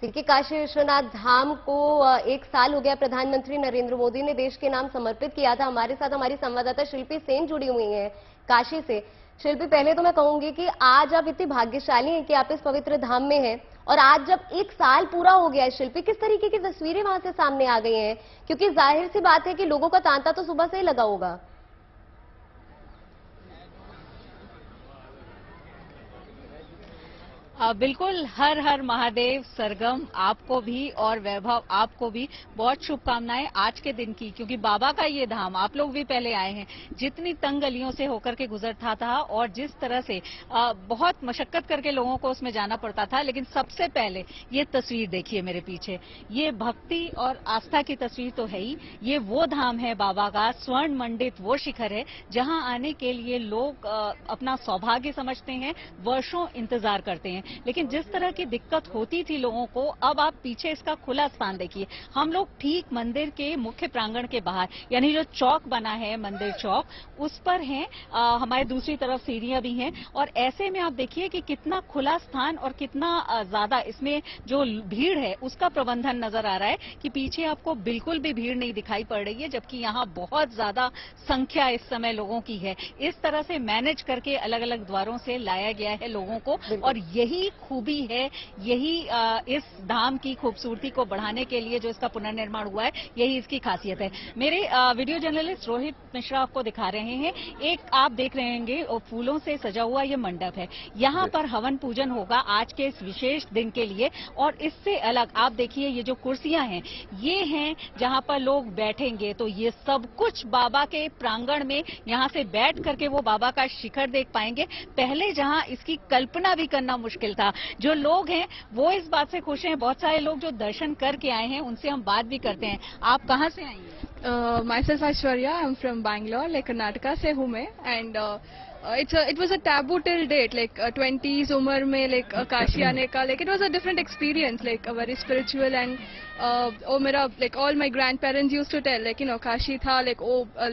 कि काशी विश्वनाथ धाम को 1 साल हो गया। प्रधानमंत्री नरेंद्र मोदी ने देश के नाम समर्पित किया था। हमारे साथ हमारी संवाददाता शिल्पी सेन जुड़ी हुई हैं काशी से। शिल्पी, पहले तो मैं कहूंगी कि आज आप इतनी भाग्यशाली हैं कि आप इस पवित्र धाम में हैं, और आज जब 1 साल पूरा हो गया है, शिल्पी, किस तरीके की तस्वीरें वहां से सामने आ गई हैं? क्योंकि जाहिर सी बात है कि लोगों का तांता तो सुबह से ही लगा होगा। बिल्कुल, हर हर महादेव। सरगम, आपको भी और वैभव, आपको भी बहुत शुभकामनाएं आज के दिन की, क्योंकि बाबा का ये धाम, आप लोग भी पहले आए हैं, जितनी तंग गलियों से होकर के गुजरता था और जिस तरह से बहुत मशक्कत करके लोगों को उसमें जाना पड़ता था, लेकिन सबसे पहले ये तस्वीर देखिए मेरे पीछे, ये भक्ति और आस्था की तस्वीर तो है ही। ये वो धाम है बाबा का, स्वर्ण मंडित वो शिखर है जहां आने के लिए लोग अपना सौभाग्य समझते हैं, वर्षों इंतजार करते हैं। लेकिन जिस तरह की दिक्कत होती थी लोगों को, अब आप पीछे इसका खुला स्थान देखिए। हम लोग ठीक मंदिर के मुख्य प्रांगण के बाहर, यानी जो चौक बना है मंदिर चौक, उस पर हैं। हमारे दूसरी तरफ सीढ़ियां भी हैं, और ऐसे में आप देखिए कि कितना खुला स्थान और कितना ज्यादा इसमें जो भीड़ है उसका प्रबंधन नजर आ रहा है कि पीछे आपको बिल्कुल भी भीड़ नहीं दिखाई पड़ रही है, जबकि यहाँ बहुत ज्यादा संख्या इस समय लोगों की है। इस तरह से मैनेज करके अलग अलग द्वारों से लाया गया है लोगों को, और यही खूबी है, यही इस धाम की खूबसूरती को बढ़ाने के लिए जो इसका पुनर्निर्माण हुआ है, यही इसकी खासियत है। मेरे वीडियो जर्नलिस्ट रोहित मिश्रा आपको दिखा रहे हैं, एक आप देख रहे होंगे फूलों से सजा हुआ ये मंडप है। यहाँ पर हवन पूजन होगा आज के इस विशेष दिन के लिए, और इससे अलग आप देखिए ये जो कुर्सियां हैं, ये हैं जहाँ पर लोग बैठेंगे। तो ये सब कुछ बाबा के प्रांगण में, यहाँ से बैठ करके वो बाबा का शिखर देख पाएंगे। पहले जहाँ इसकी कल्पना भी करना मुश्किल था। जो लोग हैं वो इस बात से खुश हैं। बहुत सारे लोग जो दर्शन करके आए हैं उनसे हम बात भी करते हैं। आप कहाँ से आई हैं? My self Aishwarya, I am from Bangalore, like Karnataka से हूँ मैं। And it was a taboo till date, like 20s उम्र में like काशी आने का, like it was a different experience, like a very spiritual, and oh मेरा like all my grandparents used to tell, like you know Kashi था like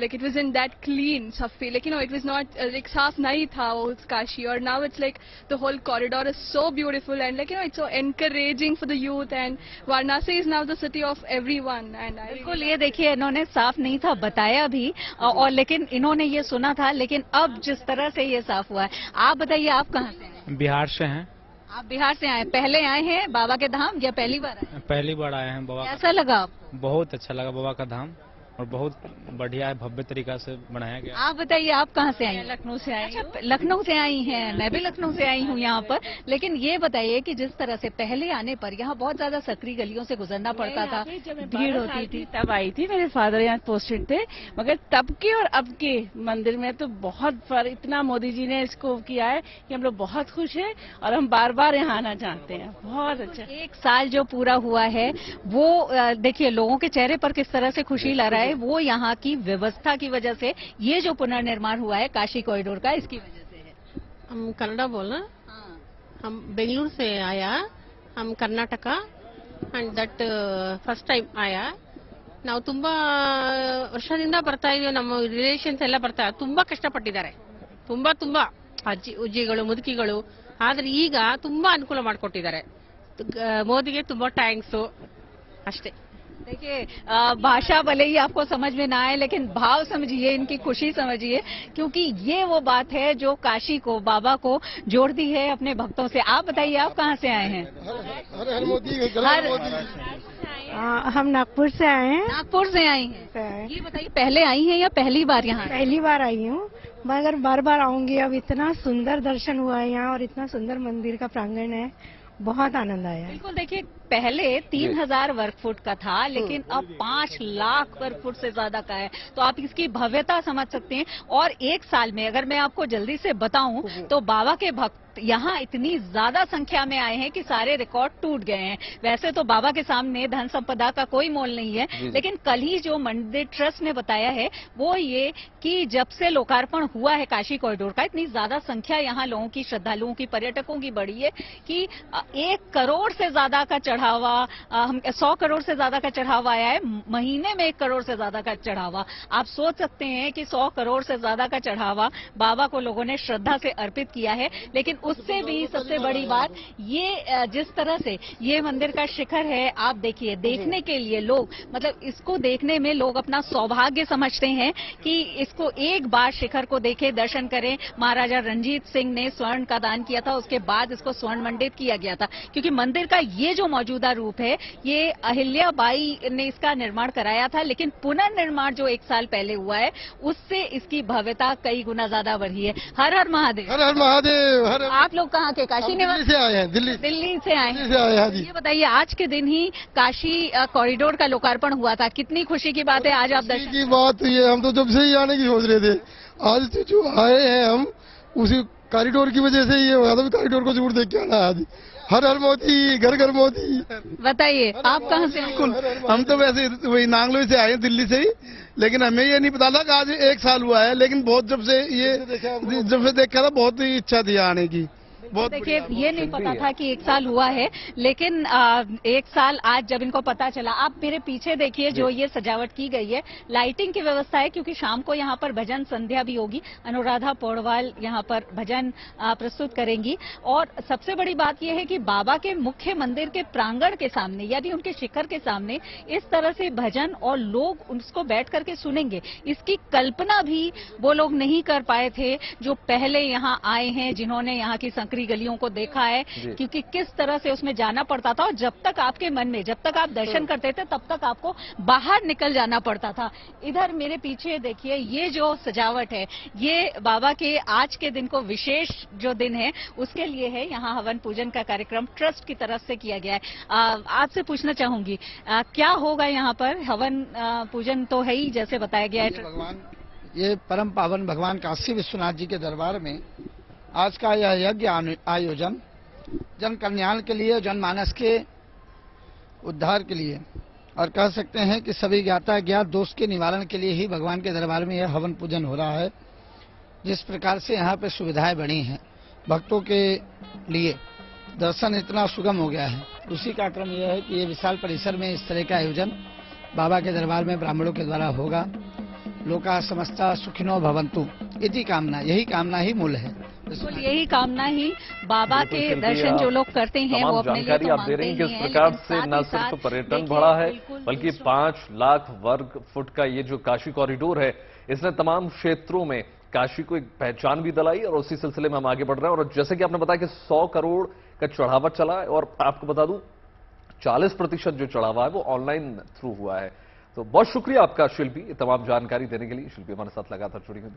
like it wasn't that clean Safi, like you know it was not like साफ नहीं था वो काशी, और now it's like the whole corridor is so beautiful, and like you know it's so encouraging for the youth, and Varanasi is now the city of everyone. And बिल्कुल, ये देखिए इन्होंने साफ नहीं था बताया भी, और लेकिन इन्होंने ये सुना था, लेकिन अब जिस तरह से ये साफ हुआ है। आप बताइए, आप कहाँ से हैं? बिहार से हैं। आप बिहार से आए, पहले आए हैं बाबा के धाम या पहली बार आए? पहली बार आए हैं बाबा। कैसा लगा आपको? बहुत अच्छा लगा बाबा का धाम, और बहुत बढ़िया है, भव्य तरीका से बनाया गया। आप बताइए, आप कहाँ से आई? लखनऊ से आई। अच्छा, लखनऊ से आई हैं। मैं भी लखनऊ से आई हूँ यहाँ पर। लेकिन ये बताइए कि जिस तरह से पहले आने पर यहाँ बहुत ज्यादा सकरी गलियों से गुजरना पड़ता था, भीड़ होती थी, तब आई थी, मेरे फादर यहाँ पोस्टेड थे, मगर तब के और अब के मंदिर में तो बहुत फर्क, इतना मोदी जी ने इसको किया है कि हम लोग बहुत खुश हैं, और हम बार बार यहाँ आना चाहते हैं। बहुत अच्छा। 1 साल जो पूरा हुआ है वो देखिए लोगों के चेहरे पर किस तरह से खुशी ला रहा है। वो यहाँ की व्यवस्था की वजह से, ये जो पुनर्निर्माण हुआ है काशी कॉरिडोर का, इसकी वजह से है। हम कन्नड़ा बोलना, हम बेंगलुरु से आया, हम Karnataka, and that first time ಆಯಾ. ನಾವು ತುಂಬಾ ವರ್ಷದಿಂದ ಬರ್ತಾ ಇದೀವಿ, ನಮ್ಮ ರಿಲೇಷನ್ಸ್ ಎಲ್ಲ ಬರ್ತಾ ತುಂಬಾ ಕಷ್ಟಪಟ್ಟಿದ್ದಾರೆ, ತುಂಬಾ ಅಜ್ಜಿ ಉಜ್ಜಿಗಳು ಮುದುಕಿಗಳು, ಆದ್ರೆ ಈಗ ತುಂಬಾ ಅನುಕೂಲ ಮಾಡಿಕೊಟ್ಟಿದ್ದಾರೆ. ಮೋದಿಗೆ ತುಂಬಾ ಥ್ಯಾಂಕ್ಸ್ ಅಷ್ಟೇ। देखिए भाषा भले ही आपको समझ में ना आए, लेकिन भाव समझिए, इनकी खुशी समझिए, क्योंकि ये वो बात है जो काशी को, बाबा को जोड़ती है अपने भक्तों से। आप बताइए, आप कहाँ से आए हैं? हम नागपुर से आए हैं। नागपुर से आई हैं। ये बताइए, पहले आई हैं या पहली बार यहाँ? पहली बार आई हूँ, मगर बार बार आऊंगी। अब इतना सुंदर दर्शन हुआ है यहाँ, और इतना सुंदर मंदिर का प्रांगण है, बहुत आनंद आया। बिल्कुल, देखिए पहले 3000 वर्ग फुट का था, लेकिन अब 5 लाख वर्ग फुट से ज्यादा का है। तो आप इसकी भव्यता समझ सकते हैं। और 1 साल में अगर मैं आपको जल्दी से बताऊं तो बाबा के भक्त यहाँ इतनी ज्यादा संख्या में आए हैं कि सारे रिकॉर्ड टूट गए हैं। वैसे तो बाबा के सामने धन संपदा का कोई मोल नहीं है, लेकिन कल ही जो मंदिर ट्रस्ट ने बताया है वो ये कि जब से लोकार्पण हुआ है काशी कॉरिडोर का, इतनी ज्यादा संख्या यहाँ लोगों की, श्रद्धालुओं की, पर्यटकों की बढ़ी है कि 1 करोड़ से ज्यादा का चढ़ावा, 100 करोड़ से ज्यादा का चढ़ावा आया है। महीने में 1 करोड़ से ज्यादा का चढ़ावा। आप सोच सकते हैं कि 100 करोड़ से ज्यादा का चढ़ावा बाबा को लोगों ने श्रद्धा से अर्पित किया है। लेकिन उससे भी सबसे बड़ी बात ये जिस तरह से ये मंदिर का शिखर है, आप देखिए, देखने के लिए लोग, मतलब इसको देखने में लोग अपना सौभाग्य समझते हैं कि इसको एक बार शिखर को देखें, दर्शन करें। महाराजा रणजीत सिंह ने स्वर्ण का दान किया था, उसके बाद इसको स्वर्ण मंडित किया गया था, क्योंकि मंदिर का ये जो मौजूदा रूप है ये अहिल्याबाई ने इसका निर्माण कराया था, लेकिन पुनर्निर्माण जो 1 साल पहले हुआ है उससे इसकी भव्यता कई गुना ज्यादा बढ़ी है। हर हर महादेव। हर हर महादेव। हर आप लोग कहाँ के? काशी निवासी दिल्ली से आए हैं। दिल्ली से आए दिल्ली से आए हैं जी। ये बताइए, आज के दिन ही काशी कॉरिडोर का लोकार्पण हुआ था, कितनी खुशी की बात है। आज आप दर्शन की बात ये, हम तो जब से ही आने की सोच रहे थे, आज से जो आए हैं हम उसी कॉरिडोर की वजह से ये हुआ था, कॉरिडोर को जरूर देख के आना आज। हर हर मोदी, घर घर मोदी। बताइए आप कहाँ से? बिल्कुल, हम तो वैसे वही नांगलोई से आए हैं, दिल्ली से ही, लेकिन हमें ये नहीं पता था कि आज 1 साल हुआ है, लेकिन बहुत जब से देखा था, बहुत ही इच्छा थी आने की। बहुत देखिए, ये नहीं पता था कि 1 साल हुआ है, लेकिन 1 साल आज जब इनको पता चला। आप मेरे पीछे देखिए, जो ये सजावट की गई है, लाइटिंग की व्यवस्था है, क्योंकि शाम को यहाँ पर भजन संध्या भी होगी। अनुराधा पौडवाल यहाँ पर भजन प्रस्तुत करेंगी। और सबसे बड़ी बात यह है कि बाबा के मुख्य मंदिर के प्रांगण के सामने, यानी उनके शिखर के सामने, इस तरह से भजन और लोग उसको बैठ करके सुनेंगे, इसकी कल्पना भी वो लोग नहीं कर पाए थे जो पहले यहाँ आए हैं, जिन्होंने यहाँ की संकरी गलियों को देखा है, क्योंकि किस तरह से उसमें जाना पड़ता था, और जब तक आपके मन में, जब तक आप दर्शन करते थे, तब तक आपको बाहर निकल जाना पड़ता था। इधर मेरे पीछे देखिए, ये जो सजावट है, ये बाबा के आज के दिन को विशेष जो दिन है उसके लिए है। यहाँ हवन पूजन का कार्यक्रम ट्रस्ट की तरफ से किया गया है। आपसे पूछना चाहूंगी, क्या होगा यहाँ पर? हवन पूजन तो है ही, जैसे बताया गया है। भगवान, ये परम पावन भगवान काशी विश्वनाथ जी के दरबार में आज का यह यज्ञ आयोजन जन कल्याण के लिए, जनमानस के उद्धार के लिए, और कह सकते हैं कि सभी ज्ञाता ज्ञात दोष के निवारण के लिए ही भगवान के दरबार में यह हवन पूजन हो रहा है। जिस प्रकार से यहाँ पे सुविधाएं बढ़ी हैं भक्तों के लिए, दर्शन इतना सुगम हो गया है, उसी का क्रम यह है कि ये विशाल परिसर में इस तरह का आयोजन बाबा के दरबार में ब्राह्मणों के द्वारा होगा। लोका समस्ता सुखिनो भवन्तु, इति कामना, यही कामना ही मूल है। बिल्कुल, यही कामना ही बाबा के दर्शन जो लोग करते हैं वो अपने लिए तो आप दे रही हैं कि इस प्रकार से न सिर्फ पर्यटन बढ़ा है, बल्कि 5 लाख वर्ग फुट का ये जो काशी कॉरिडोर है, इसने तमाम क्षेत्रों में काशी को एक पहचान भी दिलाई, और उसी सिलसिले में हम आगे बढ़ रहे हैं। और जैसे कि आपने बताया कि 100 करोड़ का चढ़ावा चला है, और आपको बता दूं 40% जो चढ़ावा है वो ऑनलाइन थ्रू हुआ है। तो बहुत शुक्रिया आपका शिल्पी, तमाम जानकारी देने के लिए। शिल्पी हमारे साथ लगातार जुड़ी हुई।